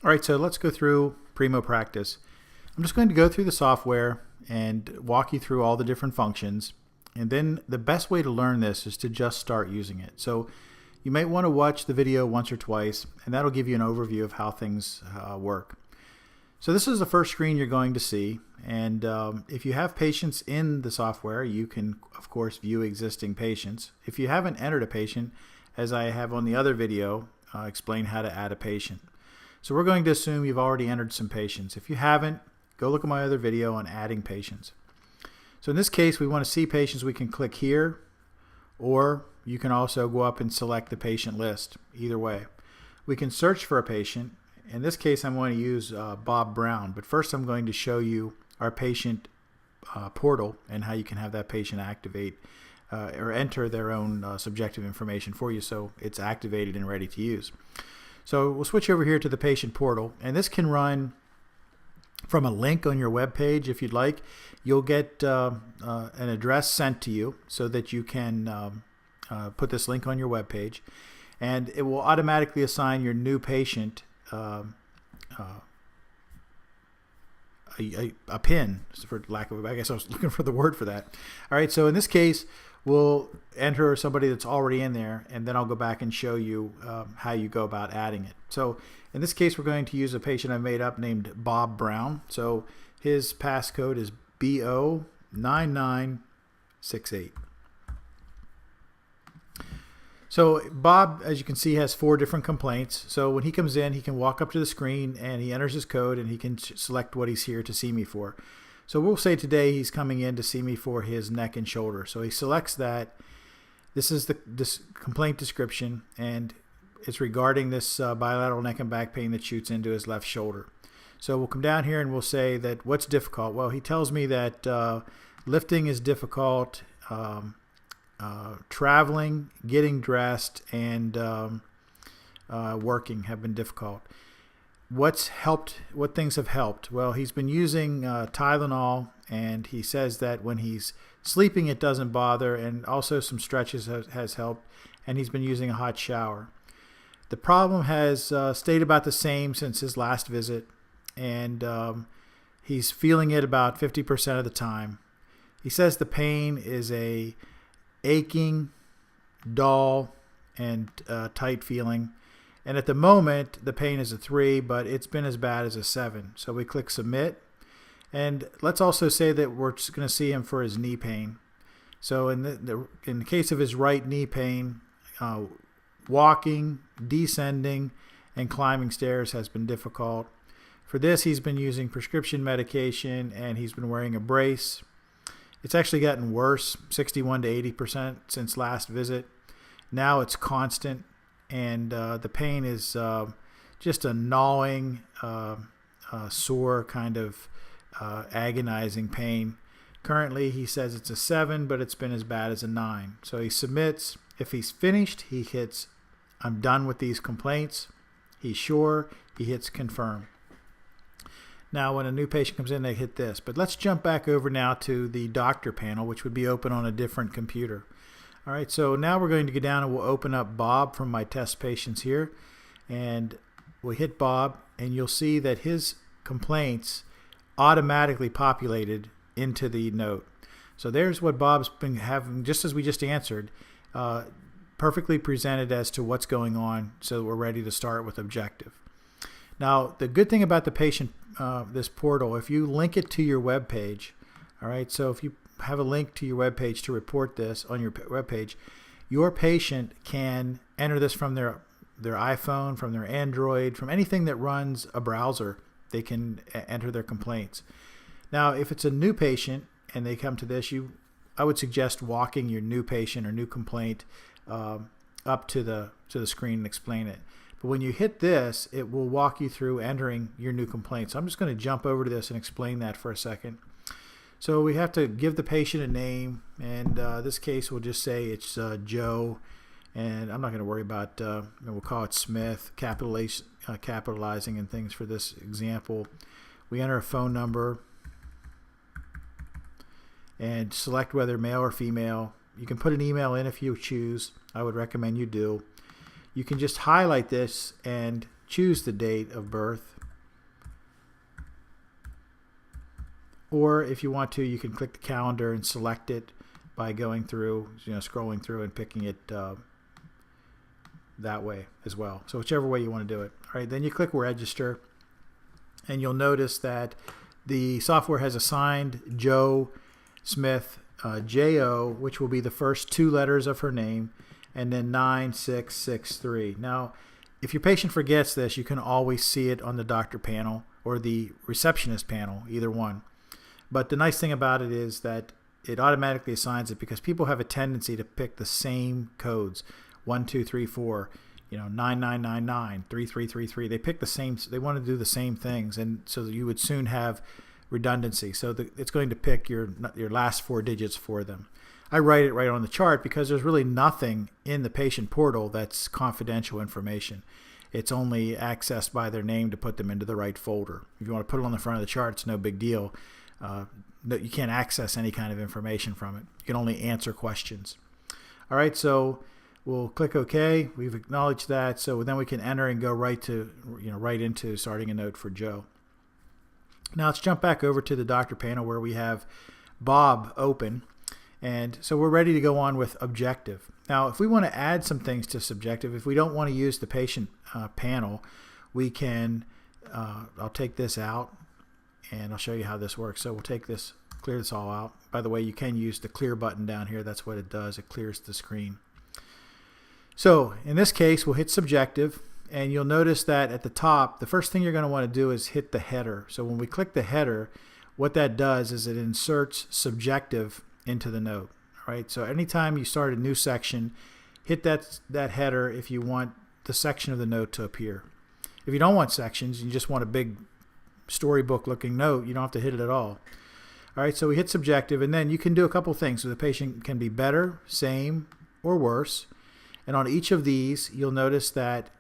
All right, so let's go through PrimoPractice. I'm just going to go through the software and walk you through all the different functions. And then the best way to learn this is to just start using it. So you might want to watch the video once or twice, and that'll give you an overview of how things work. So this is the first screen you're going to see. And if you have patients in the software, you can, of course, view existing patients. If you haven't entered a patient, as I have on the other video, explain how to add a patient. So we're going to assume you've already entered some patients. If you haven't, go look at my other video on adding patients. So in this case, we want to see patients. We can click here, or you can also go up and select the patient list. Either way. We can search for a patient. In this case, I'm going to use Bob Brown, but first I'm going to show you our patient portal and how you can have that patient activate or enter their own subjective information for you so it's activated and ready to use. So we'll switch over here to the patient portal, and this can run from a link on your web page if you'd like. You'll get an address sent to you so that you can put this link on your web page, and it will automatically assign your new patient a pin, for lack of, I guess I was looking for the word for that. All right, so in this case, we'll enter somebody that's already in there, and then I'll go back and show you how you go about adding it. So in this case, we're going to use a patient I made up named Bob Brown. So his passcode is BO9968. So Bob, as you can see, has 4 different complaints. So when he comes in, he can walk up to the screen and he enters his code and he can select what he's here to see me for. So we'll say today he's coming in to see me for his neck and shoulder. So he selects that. This is the complaint description, and it's regarding this bilateral neck and back pain that shoots into his left shoulder. So we'll come down here and we'll say that what's difficult. Well, he tells me that lifting is difficult, traveling, getting dressed, and working have been difficult. What's helped? What things have helped? Well, he's been using Tylenol, and he says that when he's sleeping it doesn't bother, and also some stretches has helped, and he's been using a hot shower. The problem has stayed about the same since his last visit, and he's feeling it about 50% of the time. He says the pain is a aching, dull, and tight feeling. And at the moment, the pain is a 3, but it's been as bad as a 7. So we click Submit. And let's also say that we're just going to see him for his knee pain. So in the case of his right knee pain, walking, descending, and climbing stairs has been difficult. For this, he's been using prescription medication, and he's been wearing a brace. It's actually gotten worse, 61 to 80% since last visit. Now it's constant. And the pain is just a gnawing, sore kind of agonizing pain. Currently, he says it's a 7, but it's been as bad as a 9. So he submits. If he's finished, he hits, I'm done with these complaints. He's sure. He hits Confirm. Now, when a new patient comes in, they hit this. But let's jump back over now to the doctor panel, which would be open on a different computer. All right, so now we're going to go down and we'll open up Bob from my test patients here, and we'll hit Bob, and you'll see that his complaints automatically populated into the note. So there's what Bob's been having, just as we just answered, perfectly presented as to what's going on, so we're ready to start with objective. Now, the good thing about the patient, this portal, if you link it to your web page, all right, so if you have a link to your web page to report this on your web page, your patient can enter this from their iPhone, from their Android, from anything that runs a browser. They can enter their complaints. Now, if it's a new patient and they come to this, I would suggest walking your new patient or new complaint up to the screen and explain it. But when you hit this, it will walk you through entering your new complaint. So I'm just going to jump over to this and explain that for a second. So we have to give the patient a name, and this case we'll just say it's Joe, and I'm not going to worry about, we'll call it Smith, capitalizing and things for this example. We enter a phone number and select whether male or female. You can put an email in if you choose. I would recommend you do. You can just highlight this and choose the date of birth. or if you want to, you can click the calendar and select it by going through, scrolling through and picking it that way as well. So whichever way you want to do it. All right, then you click register, and you'll notice that the software has assigned Joe Smith J-O, which will be the first 2 letters of her name, and then 9663. Now, if your patient forgets this, you can always see it on the doctor panel or the receptionist panel, either one. But the nice thing about it is that it automatically assigns it, because people have a tendency to pick the same codes, 1234, 9999, 3333. They pick the same. They want to do the same things, and so you would soon have redundancy. So it's going to pick your last 4 digits for them. I write it right on the chart because there's really nothing in the patient portal that's confidential information. It's only accessed by their name to put them into the right folder. If you want to put it on the front of the chart, it's no big deal. You can't access any kind of information from it. You can only answer questions. All right, so we'll click OK. We've acknowledged that, so then we can enter and go right into starting a note for Joe. Now let's jump back over to the doctor panel where we have Bob open. And so we're ready to go on with objective. Now, if we want to add some things to subjective, if we don't want to use the patient panel, we can, I'll take this out and I'll show you how this works. So we'll take this, clear this all out. By the way, you can use the clear button down here. That's what it does. It clears the screen. So in this case, we'll hit subjective, and you'll notice that at the top, the first thing you're going to want to do is hit the header. So when we click the header, what that does is it inserts subjective into the note. All right, so anytime you start a new section, hit that header if you want the section of the note to appear. If you don't want sections, you just want a big storybook looking note, you don't have to hit it at all. All right, so we hit subjective, and then you can do a couple things. So the patient can be better, same, or worse. And on each of these, you'll notice that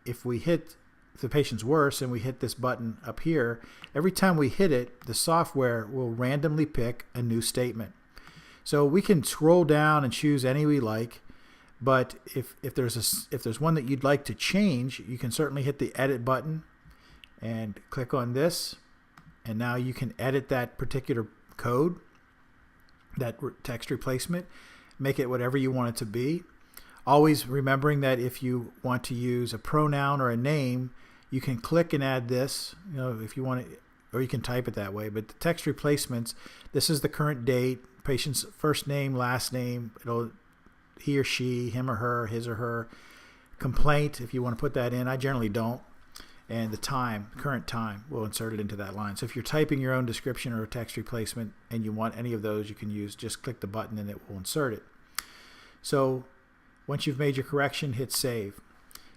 if the patient's worse and we hit this button up here, every time we hit it, the software will randomly pick a new statement. So we can scroll down and choose any we like, but if there's one that you'd like to change, you can certainly hit the edit button and click on this, and now you can edit that particular code, that text replacement, make it whatever you want it to be. Always remembering that if you want to use a pronoun or a name, you can click and add this, if you want to, or you can type it that way. But the text replacements, this is the current date, patient's first name, last name, he or she, him or her, his or her, complaint, if you want to put that in. I generally don't. And the time, current time, we'll insert it into that line. So if you're typing your own description or a text replacement and you want any of those, you can just click the button and it will insert it. So once you've made your correction, hit save.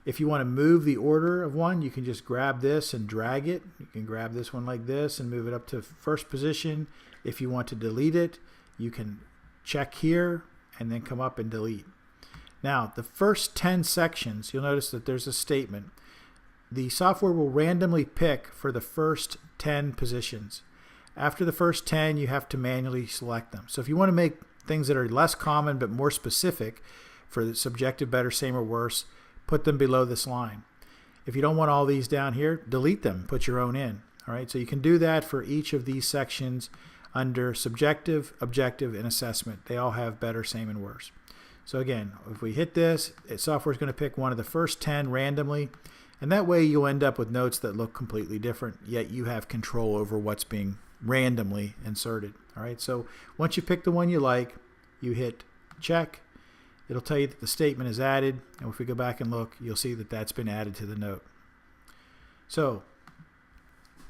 If you want to move the order of one, you can just grab this and drag it. You can grab this one like this and move it up to first position. If you want to delete it, you can check here and then come up and delete. Now, the first 10 sections, you'll notice that there's a statement. The software will randomly pick for the first 10 positions. After the first 10, you have to manually select them. So if you want to make things that are less common but more specific for the subjective, better, same, or worse, put them below this line. If you don't want all these down here, delete them, put your own in. All right, so you can do that for each of these sections under subjective, objective, and assessment. They all have better, same, and worse. So again, if we hit this, software is going to pick one of the first 10 randomly, and that way you'll end up with notes that look completely different, yet you have control over what's being randomly inserted. All right, so once you pick the one you like, you hit check. It'll tell you that the statement is added, and if we go back and look, you'll see that that's been added to the note. So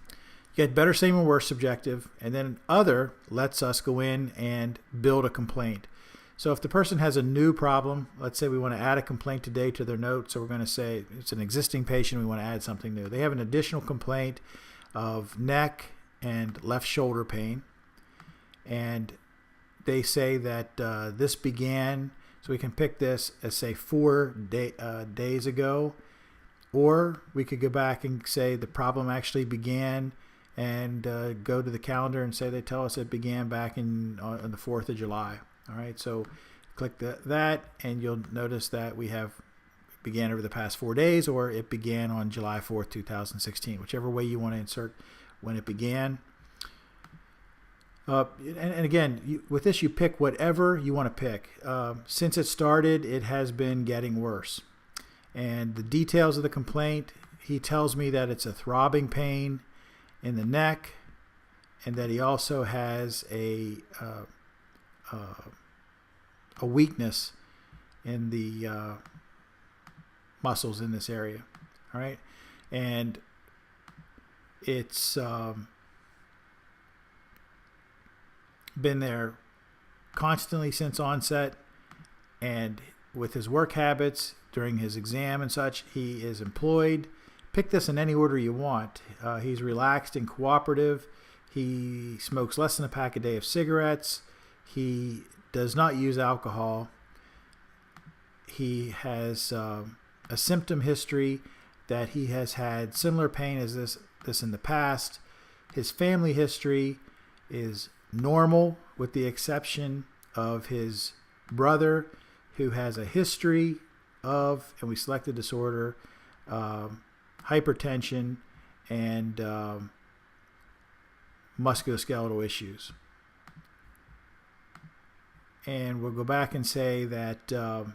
you get better, same, or worse subjective, and then other lets us go in and build a complaint. So if the person has a new problem, let's say we want to add a complaint today to their note, so we're going to say it's an existing patient, we want to add something new. They have an additional complaint of neck and left shoulder pain, and they say that this began, so we can pick this as, say, 4 days ago, or we could go back and say the problem actually began and go to the calendar and say they tell us it began back on the 4th of July. All right, so click that, and you'll notice that we have began over the past 4 days, or it began on July 4th, 2016, whichever way you want to insert when it began. And again, with this, you pick whatever you want to pick. Since it started, it has been getting worse. And the details of the complaint, he tells me that it's a throbbing pain in the neck, and that he also has a weakness in the muscles in this area. All right, and it's been there constantly since onset, and with his work habits during his exam and such, he is employed. Pick this in any order you want. He's relaxed and cooperative. He smokes less than a pack a day of cigarettes. He does not use alcohol. He has a symptom history that he has had similar pain as this in the past. His family history is normal, with the exception of his brother, who has a history of, and we selected disorder, hypertension and musculoskeletal issues. And we'll go back and say that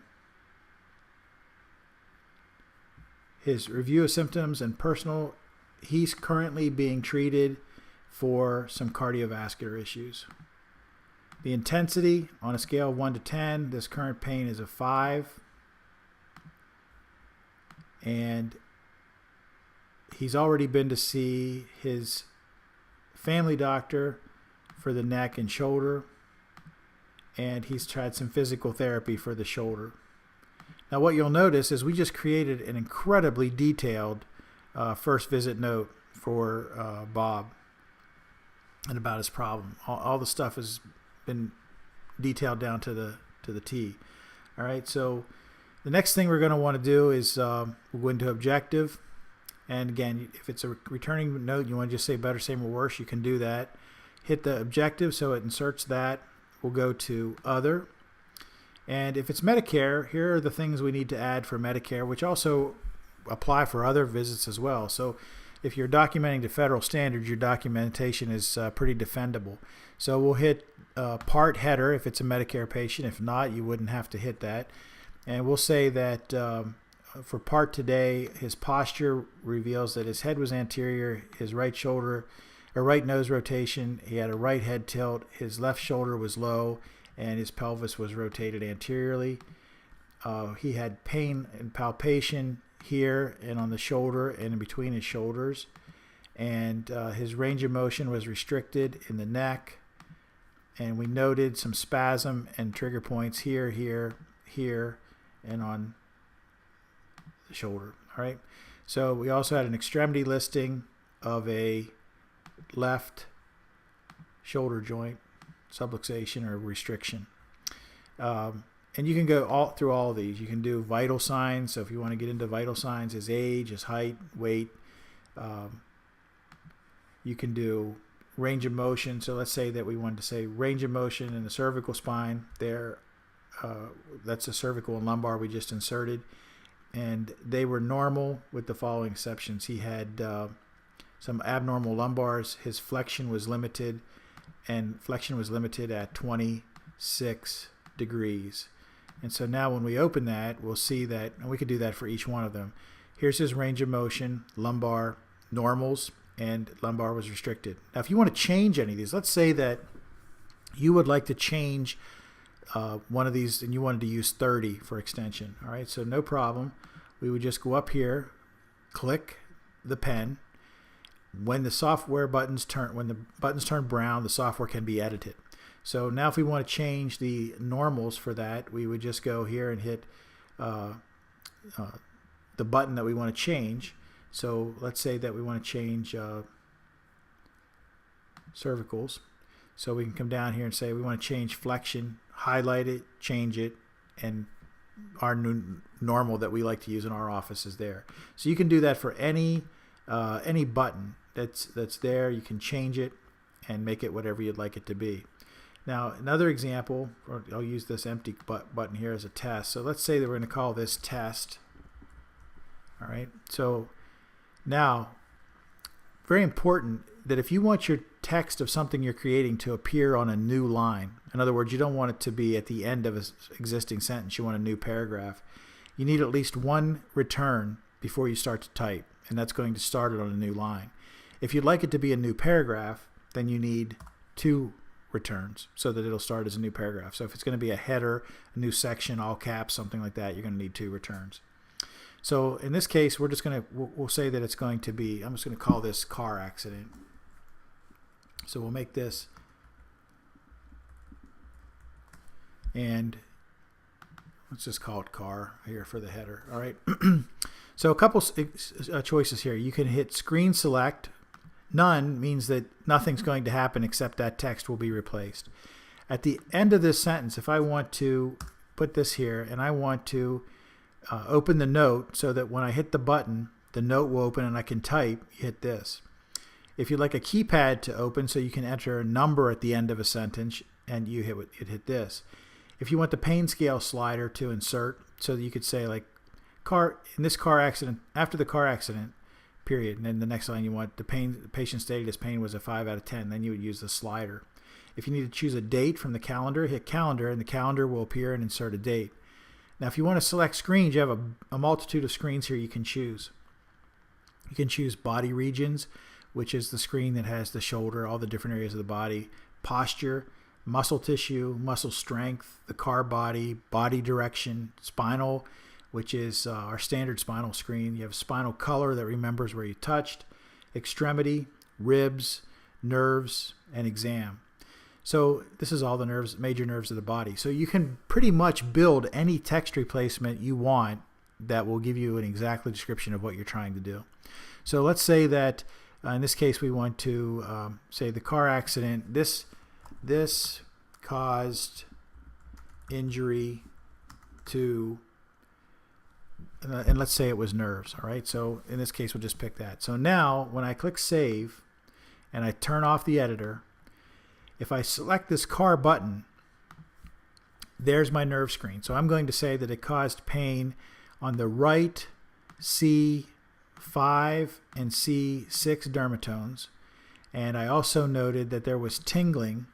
his review of symptoms and personal, he's currently being treated for some cardiovascular issues. The intensity on a scale of 1 to 10, this current pain is a 5. And he's already been to see his family doctor for the neck and shoulder, and he's tried some physical therapy for the shoulder. Now what you'll notice is we just created an incredibly detailed first visit note for Bob and about his problem. All the stuff has been detailed down to the T. All right, so the next thing we're going to want to do is we'll go into objective. And again, if it's a returning note, you want to just say better, same, or worse, you can do that. Hit the objective so it inserts that. We'll go to other. And if it's Medicare, here are the things we need to add for Medicare, which also apply for other visits as well. So if you're documenting to federal standards, your documentation is pretty defendable. So we'll hit part header if it's a Medicare patient. If not, you wouldn't have to hit that. And we'll say that for part today, his posture reveals that his head was anterior, his right shoulder, or right nose rotation, he had a right head tilt, his left shoulder was low, and his pelvis was rotated anteriorly. He had pain and palpation here and on the shoulder and in between his shoulders. And his range of motion was restricted in the neck. And we noted some spasm and trigger points here, here, here, and on the shoulder. All right. So we also had an extremity listing of a left shoulder joint subluxation or restriction. And you can go through all of these. You can do vital signs. So if you want to get into vital signs, his age, his height, weight. You can do range of motion. So let's say that we wanted to say range of motion in the cervical spine. There, that's the cervical and lumbar we just inserted. And they were normal with the following exceptions. He had some abnormal lumbars. His flexion was limited, and flexion was limited at 26 degrees. And so now when we open that, we'll see that, and we could do that for each one of them. Here's his range of motion, lumbar, normals, and lumbar was restricted. Now, if you want to change any of these, let's say that you would like to change one of these and you wanted to use 30 for extension. All right, so no problem. We would just go up here, click the pen. When the buttons turn brown, the software can be edited. So now if we want to change the normals for that, we would just go here and hit the button that we want to change. So let's say that we want to change cervicals. So we can come down here and say we want to change flexion, highlight it, change it, and our new normal that we like to use in our office is there. So you can do that for any button that's there. You can change it and make it whatever you'd like it to be. Now another example, or I'll use this empty button here as a test. So let's say that we're going to call this test. All right. So now, very important, that if you want your text of something you're creating to appear on a new line, in other words, you don't want it to be at the end of an existing sentence, you want a new paragraph, you need at least one return before you start to type, and that's going to start it on a new line. If you'd like it to be a new paragraph, then you need 2 returns so that it'll start as a new paragraph. So if it's going to be a header, a new section, all caps, something like that, you're going to need 2 returns. So in this case, we're just going to, we'll say that it's going to be, I'm just going to call this car accident. So we'll make this, and let's just call it car here for the header. All right. So a couple choices here. You can hit screen select. None means that nothing's going to happen except that text will be replaced. At the end of this sentence, if I want to put this here and I want to open the note so that when I hit the button, the note will open and I can type, you hit this. If you'd like a keypad to open so you can enter a number at the end of a sentence, and you hit this. If you want the pain scale slider to insert so that you could say like in this car accident, after the car accident, period, and then the next line you want the patient stated his pain was a 5 out of 10, then you would use the slider. If you need to choose a date from the calendar, hit calendar, and the calendar will appear and insert a date. Now if you want to select screens, you have a multitude of screens here you can choose. You can choose body regions, which is the screen that has the shoulder, all the different areas of the body, posture, muscle tissue, muscle strength, the car body, body direction, spinal, which is our standard spinal screen. You have spinal color that remembers where you touched, extremity, ribs, nerves, and exam. So this is all the nerves, major nerves of the body. So you can pretty much build any text replacement you want that will give you an exact description of what you're trying to do. So let's say that in this case we want to say the car accident, this caused injury to, and let's say it was nerves. All right, so in this case we'll just pick that. So now when I click save and I turn off the editor, if I select this car button, there's my nerve screen. So I'm going to say that it caused pain on the right C5 and C6 dermatones, and I also noted that there was tingling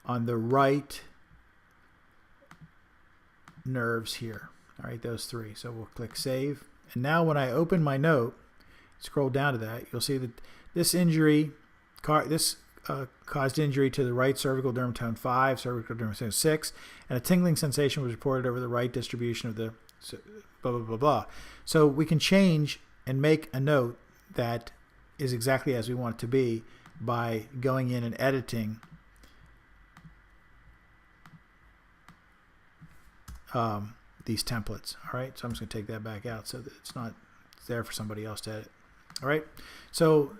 on the right nerves here. All right, those 3. So we'll click save. And now when I open my note, scroll down to that, you'll see that this injury, caused injury to the right cervical dermatome 5, cervical dermatome 6, and a tingling sensation was reported over the right distribution of the blah, blah, blah, blah. So we can change and make a note that is exactly as we want it to be by going in and editing these templates. All right, so I'm just going to take that back out so that it's not there for somebody else to edit. All right, so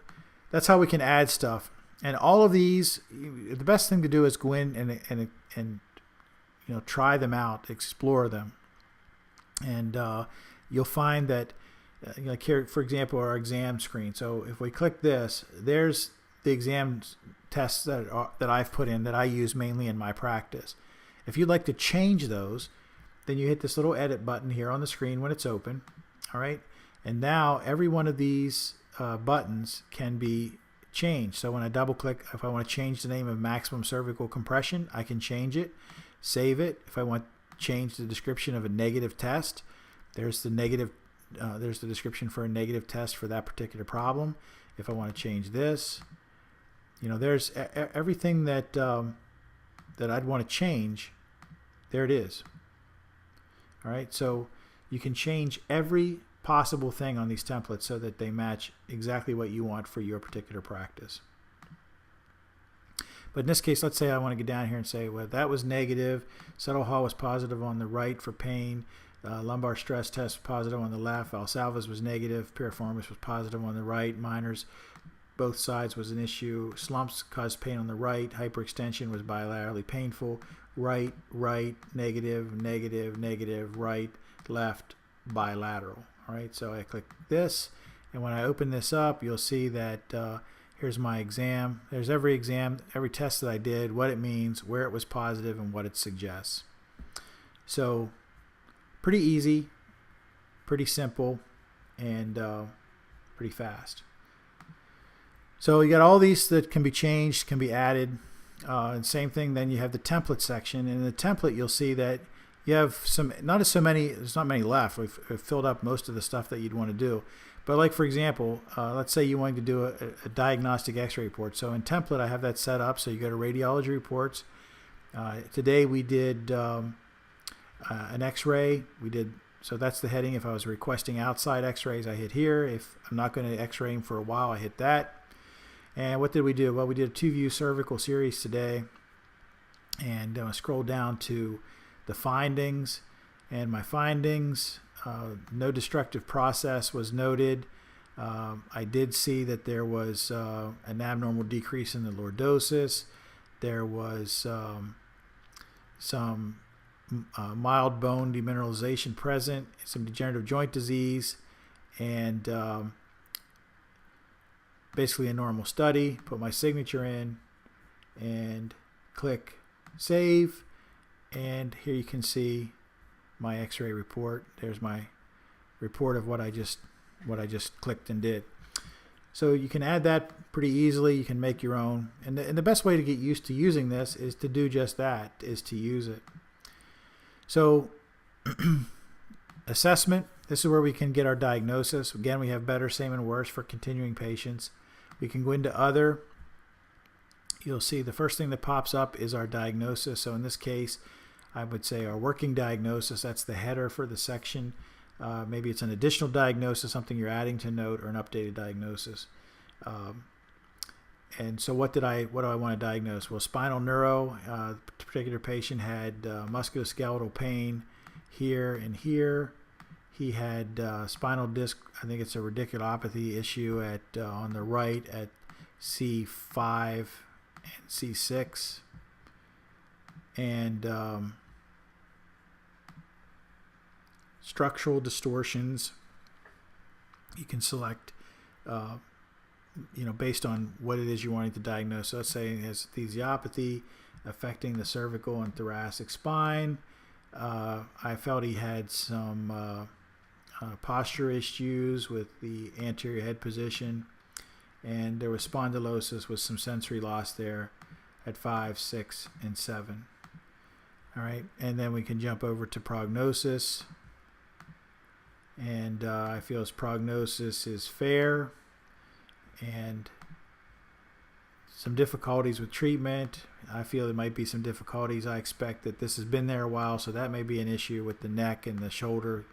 that's how we can add stuff. And all of these, the best thing to do is go in and try them out, explore them, and you'll find that like here, for example, our exam screen. So if we click this, there's the exam tests that I've put in that I use mainly in my practice. If you'd like to change those, then you hit this little edit button here on the screen when it's open. All right, and now every one of these buttons can be changed. So when I double click, if I want to change the name of maximum cervical compression, I can change it, save it. If I want to change the description of a negative test, there's the negative. There's the description for a negative test for that particular problem. If I want to change this, there's everything that that I'd want to change. There it is. All right, so you can change every possible thing on these templates so that they match exactly what you want for your particular practice. But in this case, let's say I want to get down here and say, well, that was negative. Subtle Hall was positive on the right for pain. Lumbar stress test was positive on the left. Valsalva's was negative. Piriformis was positive on the right. Minors, both sides was an issue. Slumps caused pain on the right. Hyperextension was bilaterally painful. Right, negative, negative, negative, right, left, bilateral. All right, so I click this, and when I open this up, you'll see that here's my exam. There's every test that I did, what it means, where it was positive, and what it suggests. So pretty easy, pretty simple, and pretty fast. So you got all these that can be changed, can be added. And same thing, then you have the template section. And in the template, you'll see that you have some, there's not many left. We've filled up most of the stuff that you'd want to do. But like, for example, let's say you wanted to do a diagnostic x-ray report. So in template, I have that set up. So you go to radiology reports. Today we did an x-ray. So that's the heading. If I was requesting outside x-rays, I hit here. If I'm not going to x-ray him for a while, I hit that. And what did we do? Well, we did a 2-view cervical series today. And scroll down to the findings. And my findings, no destructive process was noted. I did see that there was an abnormal decrease in the lordosis. There was some mild bone demineralization present, some degenerative joint disease, and basically a normal study. Put my signature in and click save, and here you can see my x-ray report. There's my report of what I just clicked and did. So you can add that pretty easily. You can make your own, and the best way to get used to using this is to do just that, is to use it. So assessment, this is where we can get our diagnosis. Again, we have better, same, and worse for continuing patients. We can go into other. You'll see the first thing that pops up is our diagnosis. So in this case, I would say our working diagnosis. That's the header for the section. Maybe it's an additional diagnosis, something you're adding to note, or an updated diagnosis. And so what do I want to diagnose? Well, spinal neuro. The particular patient had musculoskeletal pain here and here. He had spinal disc, I think it's a radiculopathy issue on the right at C5 and C6. And structural distortions. You can select, based on what it is you're wanting to diagnose. So let's say it has esthesiopathy affecting the cervical and thoracic spine. I felt he had some posture issues with the anterior head position, and there was spondylosis with some sensory loss there at 5, 6, and 7. All right, and then we can jump over to prognosis, and I feel his prognosis is fair, and some difficulties with treatment. I feel there might be some difficulties. I expect that this has been there a while, so that may be an issue with the neck and the shoulder.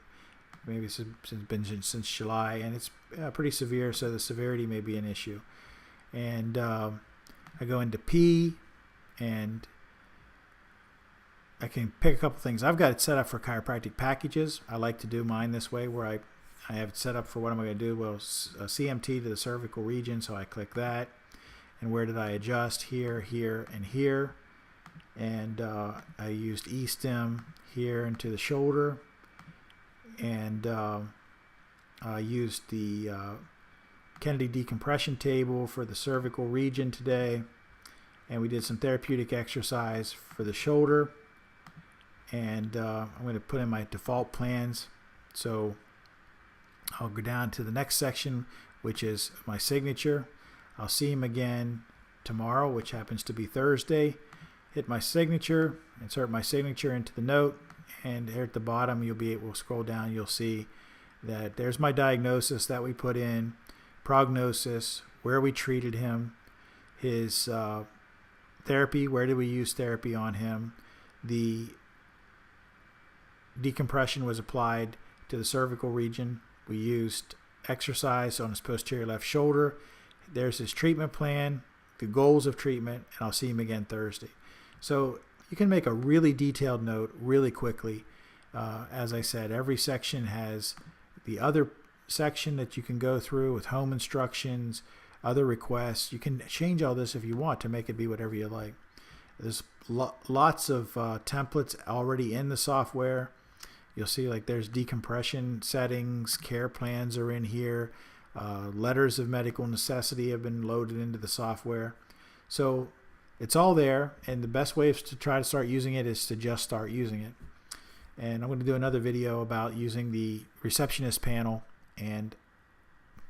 Maybe it's been since July, and it's pretty severe, so the severity may be an issue. And I go into P, and I can pick a couple things. I've got it set up for chiropractic packages. I like to do mine this way, where I have it set up for what am I going to do? Well, CMT to the cervical region, so I click that. And where did I adjust? Here, here, and here. And I used E-stem here into the shoulder. And I used the Kennedy decompression table for the cervical region today. And we did some therapeutic exercise for the shoulder. And I'm going to put in my default plans. So I'll go down to the next section, which is my signature. I'll see him again tomorrow, which happens to be Thursday. Hit my signature, insert my signature into the note, and here at the bottom you'll be able to scroll down. You'll see that there's my diagnosis that we put in, prognosis, where we treated him, his therapy, where did we use therapy on him, the decompression was applied to the cervical region. We used exercise on his posterior left shoulder. There's his treatment plan, the goals of treatment, and I'll see him again Thursday. So you can make a really detailed note really quickly. As I said, every section has the other section that you can go through with home instructions, other requests. You can change all this if you want to make it be whatever you like. There's lots of templates already in the software. You'll see like there's decompression settings, care plans are in here. Letters of medical necessity have been loaded into the software. So it's all there, and the best way to try to start using it is to just start using it. And I'm going to do another video about using the receptionist panel, and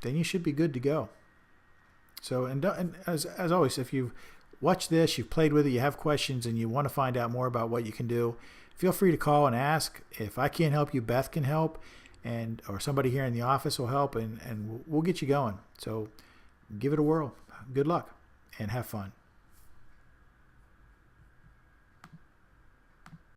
then you should be good to go. So, and as always, if you've watched this, you've played with it, you have questions, and you want to find out more about what you can do, feel free to call and ask. If I can't help you, Beth can help, or somebody here in the office will help, and we'll get you going. So give it a whirl. Good luck and have fun.